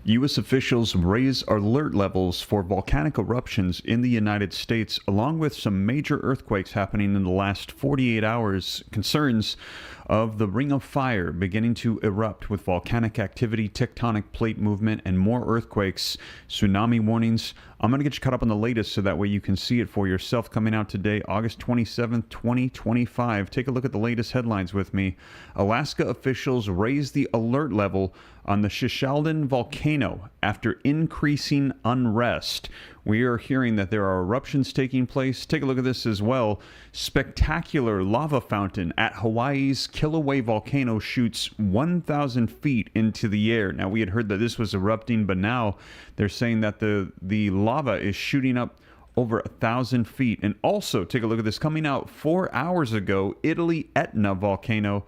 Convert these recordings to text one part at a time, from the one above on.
U.S. officials raise alert levels for volcanic eruptions in the United States, along with some major earthquakes happening in the last 48 hours. Concerns of the Ring of Fire beginning to erupt with volcanic activity, tectonic plate movement, and more earthquakes. Tsunami warnings. I'm going to get you caught up on the latest so that way you can see it for yourself. Coming out today, August 27th, 2025. Take a look at the latest headlines with me. Alaska officials raise the alert level on the Shishaldin volcano after increasing unrest. We are hearing that there are eruptions taking place. Take a look at this as well. Spectacular lava fountain at Hawaii's Kilauea volcano shoots 1,000 feet into the air. Now, we had heard that this was erupting, but now they're saying that the lava is shooting up over 1,000 feet. And also, take a look at this. Coming out 4 hours ago, Italy Etna volcano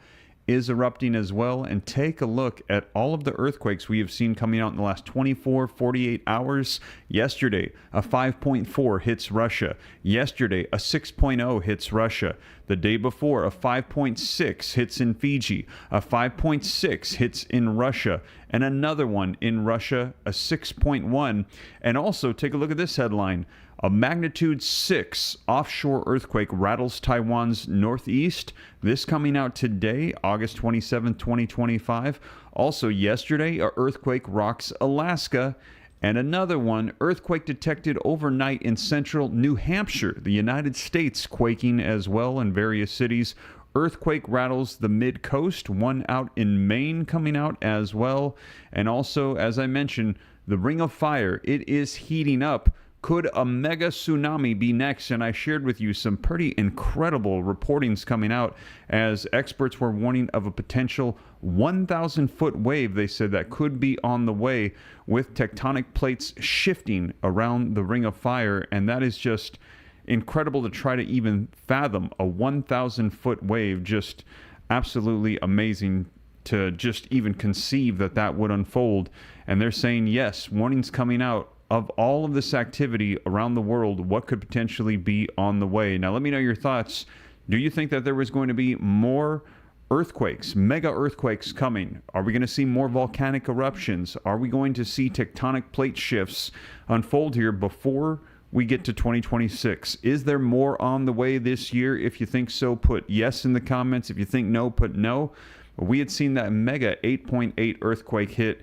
is erupting as well. And take a look at all of the earthquakes we have seen coming out in the last 48 hours. Yesterday, a 5.4 hits Russia. Yesterday, a 6.0 hits Russia. The day before, a 5.6 hits in Fiji. A 5.6 hits in Russia. And another one in Russia, a 6.1. And also, take a look at this headline. A magnitude 6 offshore earthquake rattles Taiwan's northeast. This coming out today, August 27, 2025. Also yesterday, an earthquake rocks Alaska. And another one, earthquake detected overnight in central New Hampshire, the United States, quaking as well in various cities. Earthquake rattles the mid-coast, one out in Maine coming out as well. And also, as I mentioned, the Ring of Fire, it is heating up. Could a mega tsunami be next? And I shared with you some pretty incredible reportings coming out as experts were warning of a potential 1,000-foot wave, they said, that could be on the way with tectonic plates shifting around the Ring of Fire. And that is just incredible to try to even fathom a 1,000-foot wave. Just absolutely amazing to just even conceive that that would unfold. And they're saying, yes, warnings coming out of all of this activity around the world, what could potentially be on the way. Now, let me know your thoughts. Do you think that there was going to be more earthquakes, mega earthquakes coming? Are we going to see more volcanic eruptions? Are we going to see tectonic plate shifts unfold here before we get to 2026? Is there more on the way this year? If you think so, put yes in the comments. If you think no, put no. We had seen that mega 8.8 earthquake hit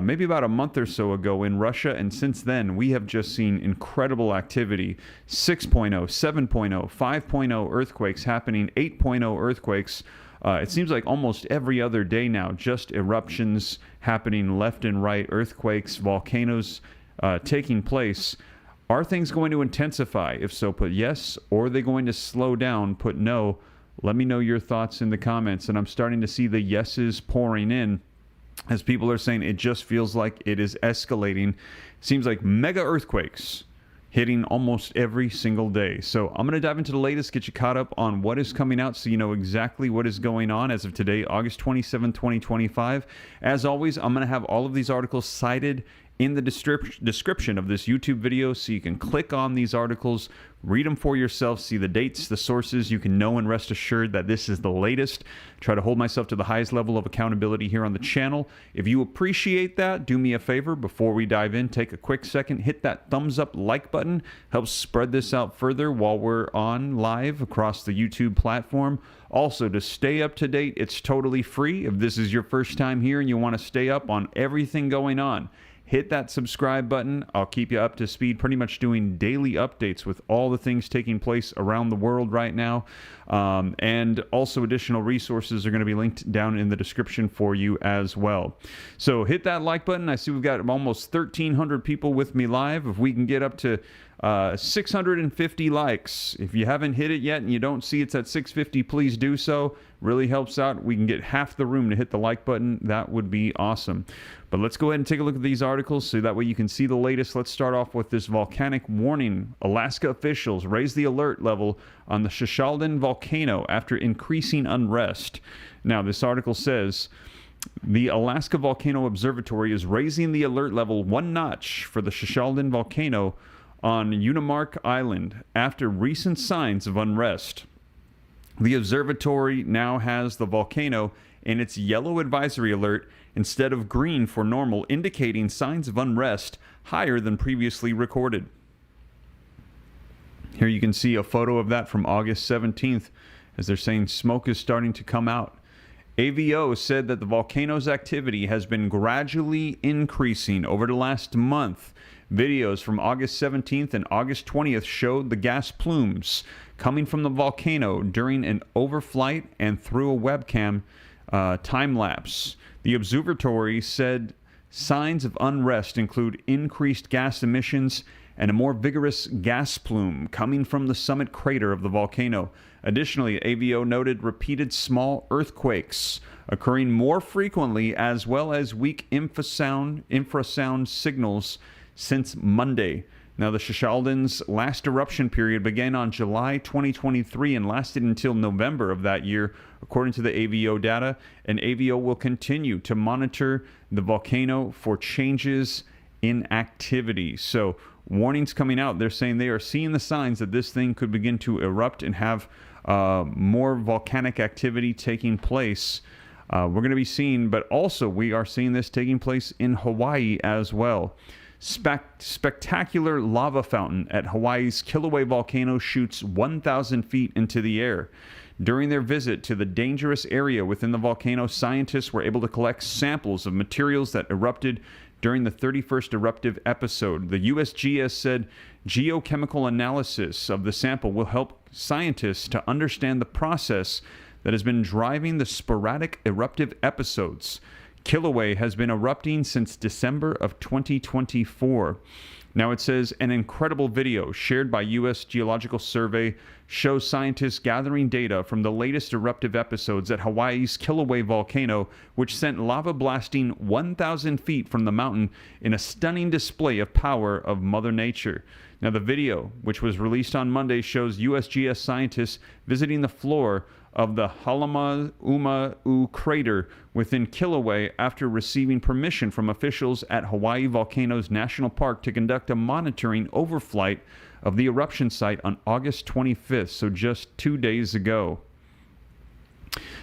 maybe about a month or so ago in Russia, and since then we have just seen incredible activity. 6.0, 7.0, 5.0 earthquakes happening, 8.0 earthquakes. It seems like almost every other day now, just eruptions happening left and right, earthquakes, volcanoes taking place. Are things going to intensify? If so, put yes. Or are they going to slow down? Put no. Let me know your thoughts in the comments. And I'm starting to see the yeses pouring in as people are saying it just feels like it is escalating. Seems like mega earthquakes hitting almost every single day. So I'm going to dive into the latest, get you caught up on what is coming out so you know exactly what is going on as of today, August 27, 2025. As always, I'm going to have all of these articles cited in the description of this YouTube video, so you can click on these articles, read them for yourself, see the dates, the sources. You can know and rest assured that this is the latest. Try to hold myself to the highest level of accountability here on the channel. If you appreciate that, do me a favor before we dive in. Take a quick second, hit that thumbs up like button. Helps spread this out further while we're on live across the YouTube platform. Also, to stay up to date, it's totally free. If this is your first time here and you want to stay up on everything going on, hit that subscribe button. I'll keep you up to speed, pretty much doing daily updates with all the things taking place around the world right now. And also additional resources are going to be linked down in the description for you as well. So hit that like button. I see we've got almost 1,300 people with me live. If we can get up to 650 likes. If you haven't hit it yet and you don't see it's at 650, please do so. Really helps out. We can get half the room to hit the like button. That would be awesome. But let's go ahead and take a look at these articles so that way you can see the latest. Let's start off with this volcanic warning. Alaska officials raise the alert level on the Shishaldin volcano after increasing unrest. Now, this article says the Alaska Volcano Observatory is raising the alert level one notch for the Shishaldin volcano on Unimark Island after recent signs of unrest. The observatory now has the volcano in its yellow advisory alert instead of green for normal, indicating signs of unrest higher than previously recorded. Here you can see a photo of that from August 17th, as they're saying smoke is starting to come out. AVO said that the volcano's activity has been gradually increasing over the last month. Videos from August 17th and August 20th showed the gas plumes coming from the volcano during an overflight and through a webcam time-lapse. The observatory said signs of unrest include increased gas emissions and a more vigorous gas plume coming from the summit crater of the volcano. Additionally, AVO noted repeated small earthquakes occurring more frequently, as well as weak infrasound signals since Monday. Now, the Shishaldin's last eruption period began on July 2023 and lasted until November of that year, according to the AVO data, and AVO will continue to monitor the volcano for changes in activity. So, warnings coming out. They're saying they are seeing the signs that this thing could begin to erupt and have more volcanic activity taking place. We're going to be seeing, but also we are seeing this taking place in Hawaii as well. Spectacular lava fountain at Hawaii's Kilauea volcano shoots 1,000 feet into the air. During their visit to the dangerous area within the volcano, scientists were able to collect samples of materials that erupted during the 31st eruptive episode. The USGS said geochemical analysis of the sample will help scientists to understand the process that has been driving the sporadic eruptive episodes. Kilauea has been erupting since December of 2024. Now it says an incredible video shared by U.S. Geological Survey shows scientists gathering data from the latest eruptive episodes at Hawaii's Kilauea volcano, which sent lava blasting 1,000 feet from the mountain in a stunning display of power of Mother Nature. Now the video, which was released on Monday, shows USGS scientists visiting the floor of the Halemaumau crater within Kilauea after receiving permission from officials at Hawaii Volcanoes National Park to conduct a monitoring overflight of the eruption site on August 25th, so just 2 days ago.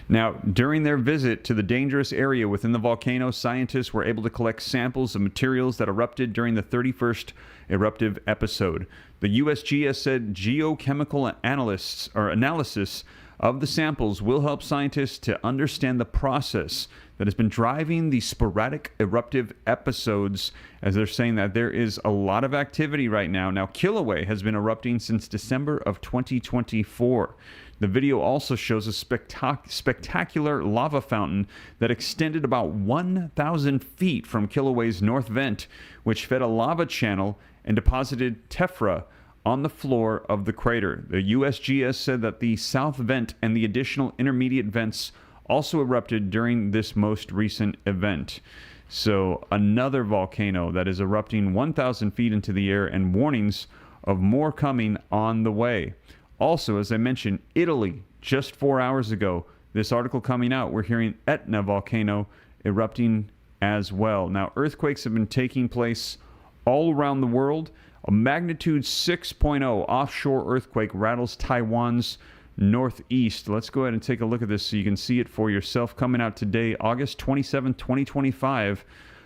Now, during their visit to the dangerous area within the volcano, scientists were able to collect samples of materials that erupted during the 31st eruptive episode. The USGS said geochemical analysis of the samples will help scientists to understand the process that has been driving the sporadic eruptive episodes, as they're saying that there is a lot of activity right now. Now, Kilauea has been erupting since December of 2024. The video also shows a spectacular lava fountain that extended about 1,000 feet from Kilauea's north vent, which fed a lava channel and deposited tephra on the floor of the crater. The USGS said that the south vent and the additional intermediate vents also erupted during this most recent event. So another volcano that is erupting 1,000 feet into the air, and warnings of more coming on the way. Also, as I mentioned, Italy, just 4 hours ago, this article coming out, we're hearing Etna volcano erupting as well. Now, earthquakes have been taking place all around the world. A magnitude 6.0 offshore earthquake rattles Taiwan's northeast. Let's go ahead and take a look at this so you can see it for yourself. Coming out today, August 27, 2025.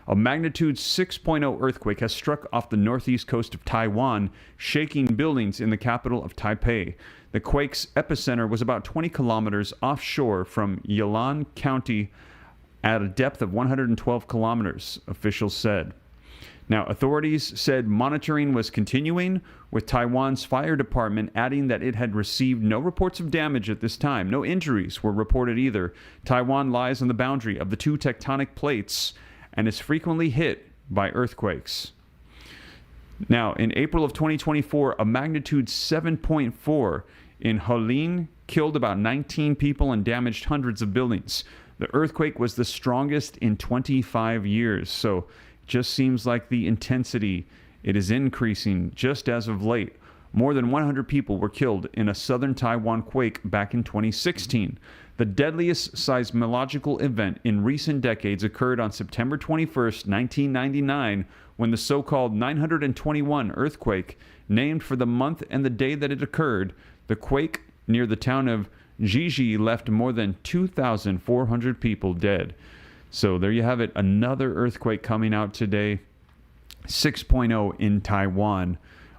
A magnitude 6.0 earthquake has struck off the northeast coast of Taiwan, shaking buildings in the capital of Taipei. The quake's epicenter was about 20 kilometers offshore from Yilan County at a depth of 112 kilometers, officials said. Now, authorities said monitoring was continuing, with Taiwan's fire department adding that it had received no reports of damage at this time. No injuries were reported either. Taiwan lies on the boundary of the two tectonic plates and is frequently hit by earthquakes. Now, in April of 2024, a magnitude 7.4 in Hualien killed about 19 people and damaged hundreds of buildings. The earthquake was the strongest in 25 years, so just seems like the intensity, it is increasing just as of late. More than 100 people were killed in a southern Taiwan quake back in 2016. The deadliest seismological event in recent decades occurred on September 21st, 1999, when the so-called 921 earthquake, named for the month and the day that it occurred, the quake near the town of Gigi left more than 2,400 people dead. So there you have it, another earthquake coming out today, 6.0 in Taiwan.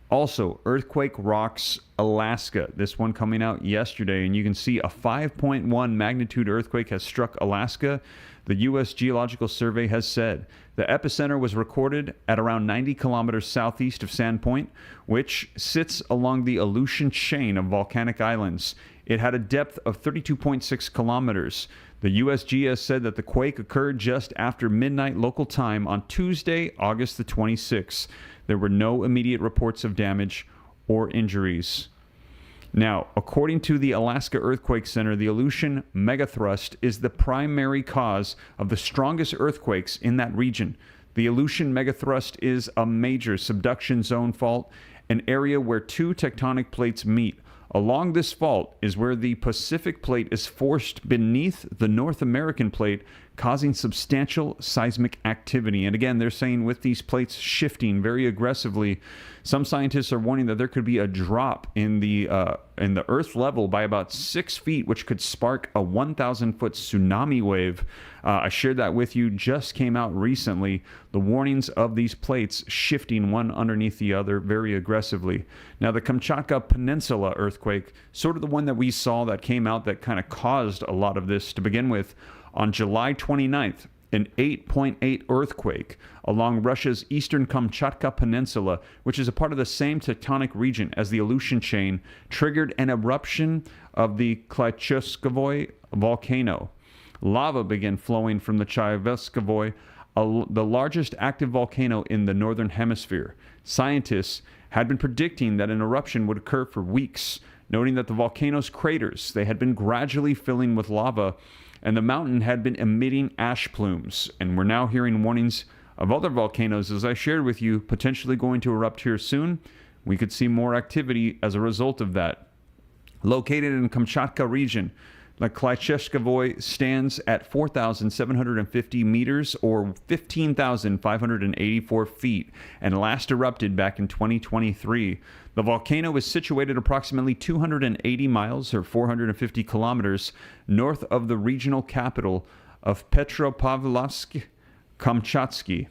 Also, earthquake rocks Alaska. This one coming out yesterday, and you can see a 5.1 magnitude earthquake has struck Alaska. The U.S. Geological Survey has said the epicenter was recorded at around 90 kilometers southeast of Sandpoint, which sits along the Aleutian chain of volcanic islands. It had a depth of 32.6 kilometers. The USGS said that the quake occurred just after midnight local time on Tuesday, August the 26th. There were no immediate reports of damage or injuries. Now, according to the Alaska Earthquake Center, the Aleutian megathrust is the primary cause of the strongest earthquakes in that region. The Aleutian megathrust is a major subduction zone fault, an area where two tectonic plates meet. Along this fault is where the Pacific plate is forced beneath the North American plate, causing substantial seismic activity. And again, they're saying with these plates shifting very aggressively, some scientists are warning that there could be a drop in the Earth level by about 6 feet, which could spark a 1,000-foot tsunami wave. I shared that with you, just came out recently. The warnings of these plates shifting one underneath the other very aggressively. Now, the Kamchatka Peninsula earthquake, sort of the one that we saw that came out that kind of caused a lot of this to begin with, on July 29th, an 8.8 earthquake along Russia's eastern Kamchatka Peninsula, which is a part of the same tectonic region as the Aleutian chain, triggered an eruption of the Klyachevskoye volcano. Lava began flowing from the Klyachevskoye, the largest active volcano in the northern hemisphere. Scientists had been predicting that an eruption would occur for weeks, noting that the volcano's craters, they had been gradually filling with lava, and the mountain had been emitting ash plumes. And we're now hearing warnings of other volcanoes, as I shared with you, potentially going to erupt here soon. We could see more activity as a result of that. Located in Kamchatka region, the Klyachevskoye stands at 4,750 meters or 15,584 feet and last erupted back in 2023. The volcano is situated approximately 280 miles or 450 kilometers north of the regional capital of Petropavlovsk-Kamchatsky.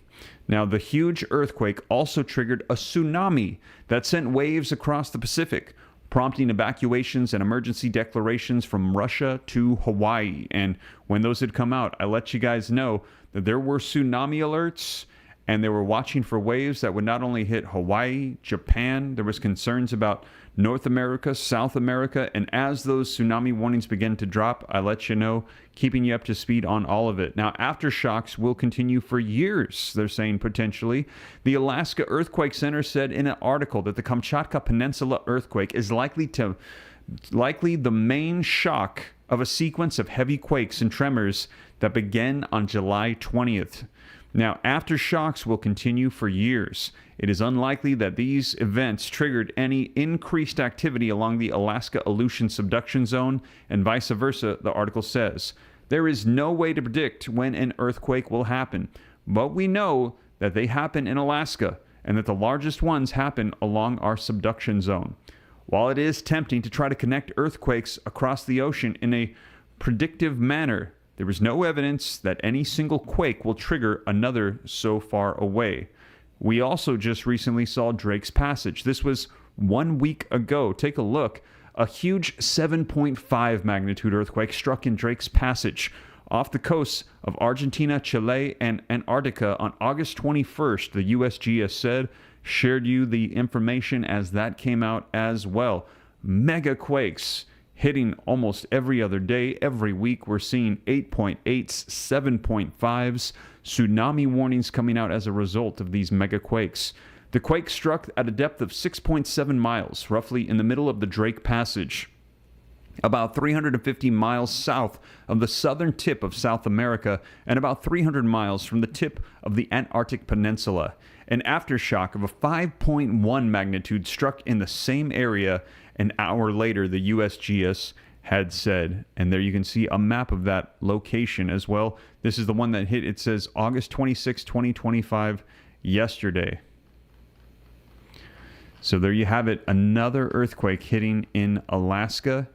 Now, the huge earthquake also triggered a tsunami that sent waves across the Pacific, prompting evacuations and emergency declarations from Russia to Hawaii. And when those had come out, I let you guys know that there were tsunami alerts, and they were watching for waves that would not only hit Hawaii, Japan, there was concerns about North America, South America, and as those tsunami warnings began to drop, I let you know, keeping you up to speed on all of it. Now, aftershocks will continue for years, they're saying potentially. The Alaska Earthquake Center said in an article that the Kamchatka Peninsula earthquake is likely the main shock of a sequence of heavy quakes and tremors that began on July 20th. Now, aftershocks will continue for years. It is unlikely that these events triggered any increased activity along the Alaska-Aleutian subduction zone, and vice versa, the article says. There is no way to predict when an earthquake will happen, but we know that they happen in Alaska, and that the largest ones happen along our subduction zone. While it is tempting to try to connect earthquakes across the ocean in a predictive manner, there is no evidence that any single quake will trigger another so far away. We also just recently saw Drake's Passage. This was 1 week ago. Take a look. A huge 7.5 magnitude earthquake struck in Drake's Passage off the coasts of Argentina, Chile, and Antarctica on August 21st, the USGS said. Shared you the information as that came out as well. Mega quakes hitting almost every other day. Every week we're seeing 8.8s, 7.5s, tsunami warnings coming out as a result of these mega quakes. The quake struck at a depth of 6.7 miles, roughly in the middle of the Drake Passage, about 350 miles south of the southern tip of South America and about 300 miles from the tip of the Antarctic Peninsula. An aftershock of a 5.1 magnitude struck in the same area an hour later, the USGS had said. And there you can see a map of that location as well. This is the one that hit, it says August 26, 2025, yesterday. So there you have it, another earthquake hitting in Alaska.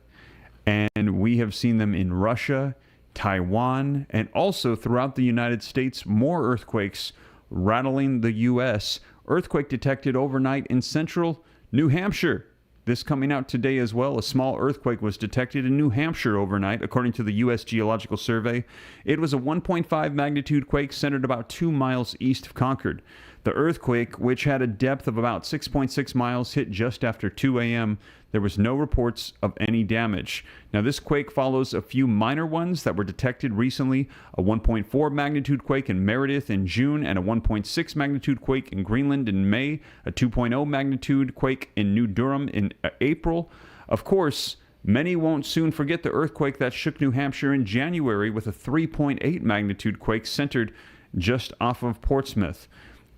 And we We have seen them in Russia, Taiwan, and also throughout the United States, more earthquakes rattling the U.S. Earthquake detected overnight in central New Hampshire. This coming out today as well. A small earthquake was detected in New Hampshire overnight, according to the U.S. Geological Survey. It was a 1.5 magnitude quake centered about 2 miles east of Concord. The earthquake, which had a depth of about 6.6 miles, hit just after 2 a.m. There was no reports of any damage. Now, this quake follows a few minor ones that were detected recently, a 1.4 magnitude quake in Meredith in June, and a 1.6 magnitude quake in Greenland in May, a 2.0 magnitude quake in New Durham in April. Of course, many won't soon forget the earthquake that shook New Hampshire in January with a 3.8 magnitude quake centered just off of Portsmouth.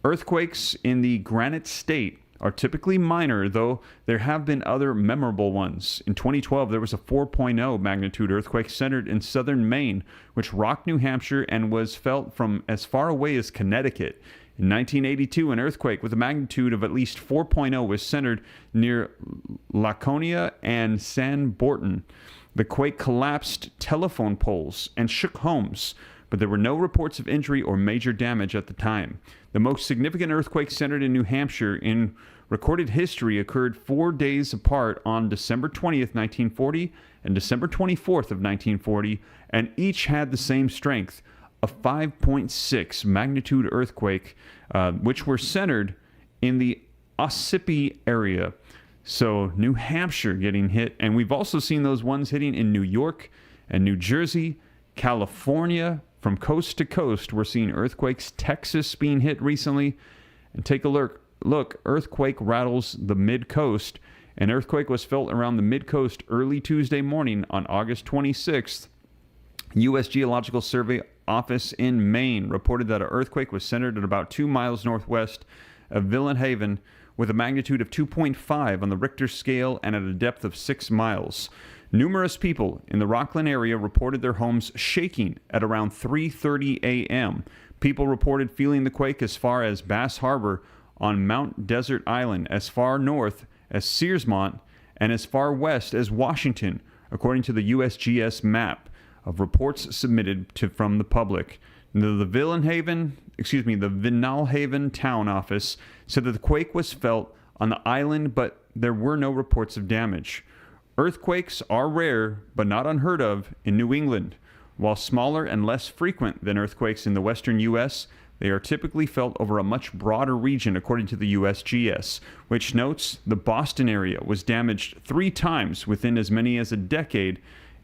Earthquakes in the Granite State are typically minor, though there have been other memorable ones. In 2012, there was a 4.0 magnitude earthquake centered in southern Maine, which rocked New Hampshire and was felt from as far away as Connecticut. In 1982, an earthquake with a magnitude of at least 4.0 was centered near Laconia and San Borton. The quake collapsed telephone poles and shook homes, but there were no reports of injury or major damage at the time. The most significant earthquake centered in New Hampshire in recorded history occurred 4 days apart on December 20th, 1940 and December 24th of 1940, and each had the same strength, a 5.6 magnitude earthquake, which were centered in the Ossipee area. So New Hampshire getting hit, and we've also seen those ones hitting in New York and New Jersey, California. From coast to coast, we're seeing earthquakes. Texas being hit recently. And take a look. Look, earthquake rattles the mid-coast. An earthquake was felt around the mid-coast early Tuesday morning on August 26th. U.S. Geological Survey Office in Maine reported that an earthquake was centered at about 2 miles northwest of Villenhaven with a magnitude of 2.5 on the Richter scale and at a depth of 6 miles. Numerous people in the Rockland area reported their homes shaking at around 3:30 a.m. People reported feeling the quake as far as Bass Harbor on Mount Desert Island, as far north as Searsmont, and as far west as Washington, according to the USGS map of reports submitted from the public. The Vinalhaven Town Office said that the quake was felt on the island, but there were no reports of damage. Earthquakes are rare, but not unheard of, in New England. While smaller and less frequent than earthquakes in the western U.S., they are typically felt over a much broader region, according to the USGS, which notes the Boston area was damaged 3 times within as many as a decade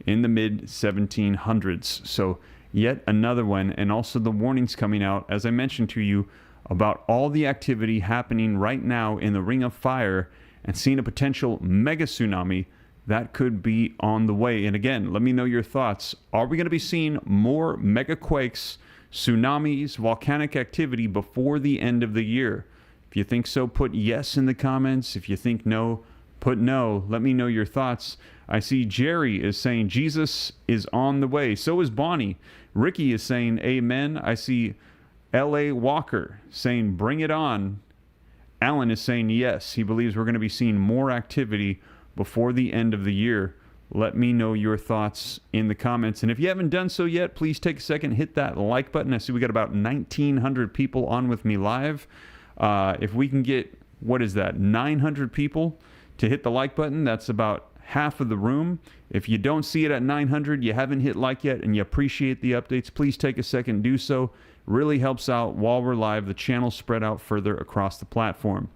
in the mid-1700s. So yet another one, and also the warnings coming out, as I mentioned to you, about all the activity happening right now in the Ring of Fire and seeing a potential mega tsunami that could be on the way. And again, let me know your thoughts. Are we going to be seeing more mega quakes, tsunamis, volcanic activity before the end of the year? If you think so, put yes in the comments. If you think no, put no. Let me know your thoughts. I see Jerry is saying Jesus is on the way. So is Bonnie. Ricky is saying amen. I see L.A. Walker saying bring it on. Alan is saying yes. He believes we're going to be seeing more activity before the end of the year. Let me know your thoughts in the comments. And if you haven't done so yet, please take a second, hit that like button. I see we got about 1,900 people on with me live. If we can get, 900 people to hit the like button, that's about half of the room. If you don't see it at 900, you haven't hit like yet, and you appreciate the updates, please take a second, do so. Really helps out while we're live. The channel spread out further across the platform.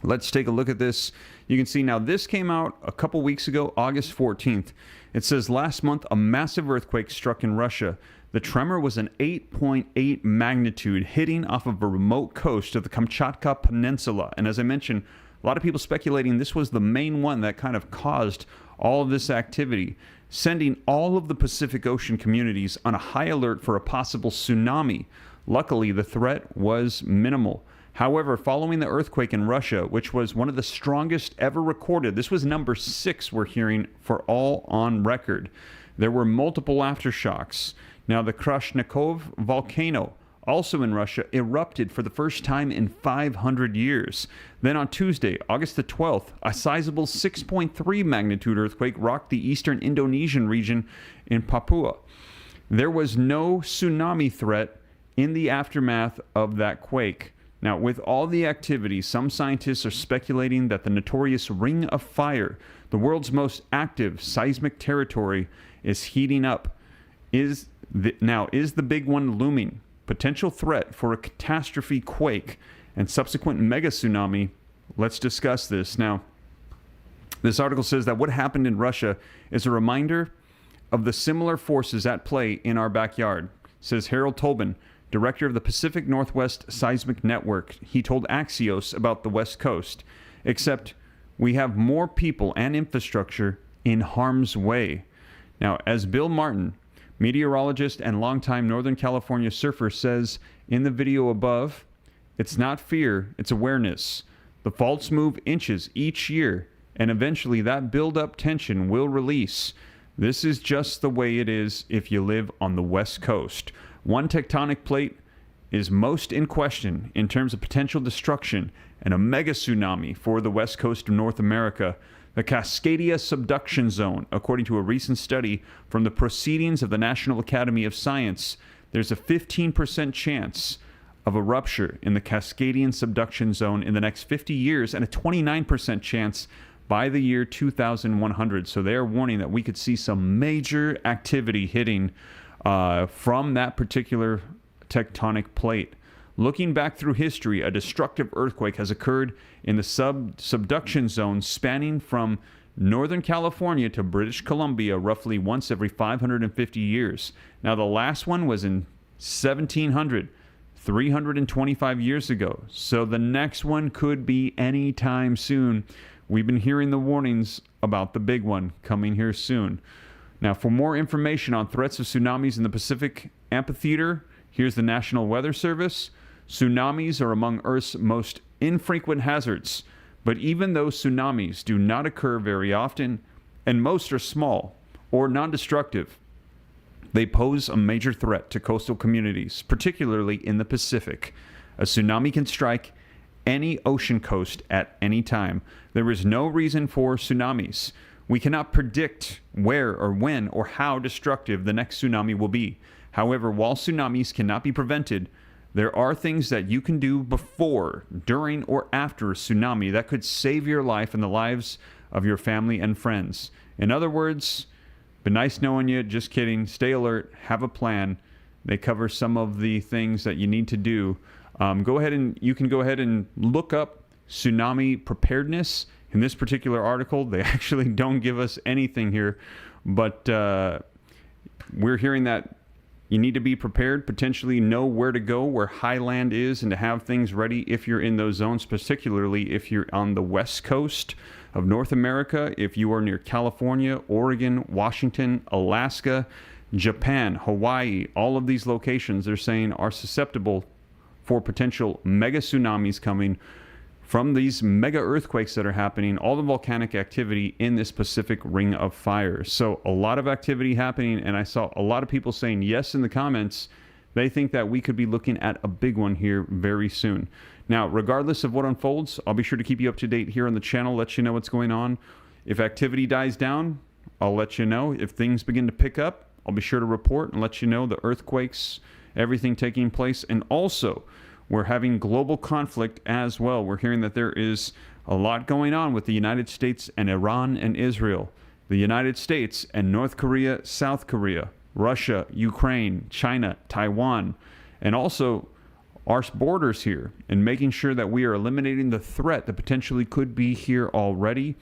Let's take a look at this. You can see now this came out a couple weeks ago, August 14th. It says last month a massive earthquake struck in Russia. The tremor was an 8.8 magnitude hitting off of a remote coast of the Kamchatka Peninsula. And as I mentioned, a lot of people speculating this was the main one that kind of caused all of this activity, sending all of the Pacific Ocean communities on a high alert for a possible tsunami. Luckily, the threat was minimal. However, following the earthquake in Russia, which was one of the strongest ever recorded, this was number 6 we're hearing for all on record. There were multiple aftershocks. Now, the Krasnikov volcano also in Russia, erupted for the first time in 500 years. Then on Tuesday, August the 12th, a sizable 6.3 magnitude earthquake rocked the eastern Indonesian region in Papua. There was no tsunami threat in the aftermath of that quake. Now, with all the activity, some scientists are speculating that the notorious Ring of Fire, the world's most active seismic territory, is heating up. Is the big one looming? Potential threat for a catastrophe quake and subsequent mega tsunami. Let's discuss this. Now, this article says that what happened in Russia is a reminder of the similar forces at play in our backyard, says Harold Tobin, director of the Pacific Northwest Seismic Network. He told Axios about the West Coast, except we have more people and infrastructure in harm's way. Now, as Bill Martin, meteorologist and longtime Northern California surfer, says in the video above, it's not fear, it's awareness. The faults move inches each year, and eventually that build-up tension will release. This is just the way it is if you live on the West Coast. One tectonic plate is most in question in terms of potential destruction and a mega tsunami for the west coast of North America. The Cascadia subduction zone, according to a recent study from the Proceedings of the National Academy of Science, there's a 15% chance of a rupture in the Cascadian subduction zone in the next 50 years and a 29% chance by the year 2100. So they are warning that we could see some major activity hitting from that particular tectonic plate. Looking back through history, a destructive earthquake has occurred in the subduction zone spanning from Northern California to British Columbia roughly once every 550 years. Now, the last one was in 1700, 325 years ago. So the next one could be any time soon. We've been hearing the warnings about the big one coming here soon. Now, for more information on threats of tsunamis in the Pacific Amphitheater, here's the National Weather Service. Tsunamis are among Earth's most infrequent hazards, but even though tsunamis do not occur very often, and most are small or non-destructive, they pose a major threat to coastal communities, particularly in the Pacific. A tsunami can strike any ocean coast at any time. There is no reason for tsunamis. We cannot predict where or when or how destructive the next tsunami will be. However, while tsunamis cannot be prevented, there are things that you can do before, during, or after a tsunami that could save your life and the lives of your family and friends. In other words, been nice knowing you. Just kidding. Stay alert. Have a plan. They cover some of the things that you need to do. You can go ahead and look up tsunami preparedness. In this particular article, they actually don't give us anything here, but we're hearing that you need to be prepared, potentially know where to go, where high land is, and to have things ready if you're in those zones, particularly if you're on the west coast of North America, if you are near California, Oregon, Washington, Alaska, Japan, Hawaii. All of these locations, they're saying, are susceptible for potential mega tsunamis coming from these mega earthquakes that are happening, all the volcanic activity in this Pacific Ring of Fire. So a lot of activity happening, and I saw a lot of people saying yes in the comments. They think that we could be looking at a big one here very soon. Now, regardless of what unfolds, I'll be sure to keep you up to date here on the channel, let you know what's going on. If activity dies down, I'll let you know. If things begin to pick up, I'll be sure to report and let you know the earthquakes, everything taking place. And also, we're having global conflict as well. We're hearing that there is a lot going on with the United States and Iran and Israel, the United States and North Korea, South Korea, Russia, Ukraine, China, Taiwan, and also our borders here, and making sure that we are eliminating the threat that potentially could be here already.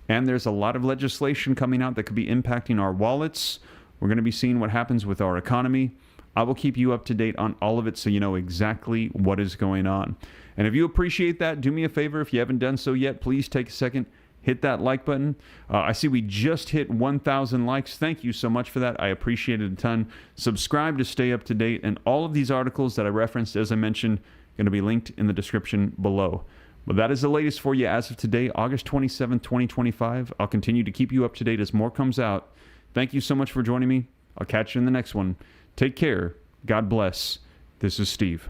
And there's a lot of legislation coming out that could be impacting our wallets. We're going to be seeing what happens with our economy. I will keep you up to date on all of it so you know exactly what is going on. And if you appreciate that, do me a favor. If you haven't done so yet, please take a second, hit that like button. I see we just hit 1,000 likes. Thank you so much for that. I appreciate it a ton. Subscribe to stay up to date. And all of these articles that I referenced, as I mentioned, going to be linked in the description below. But that is the latest for you as of today, August 27th, 2025. I'll continue to keep you up to date as more comes out. Thank you so much for joining me. I'll catch you in the next one. Take care. God bless. This is Steve.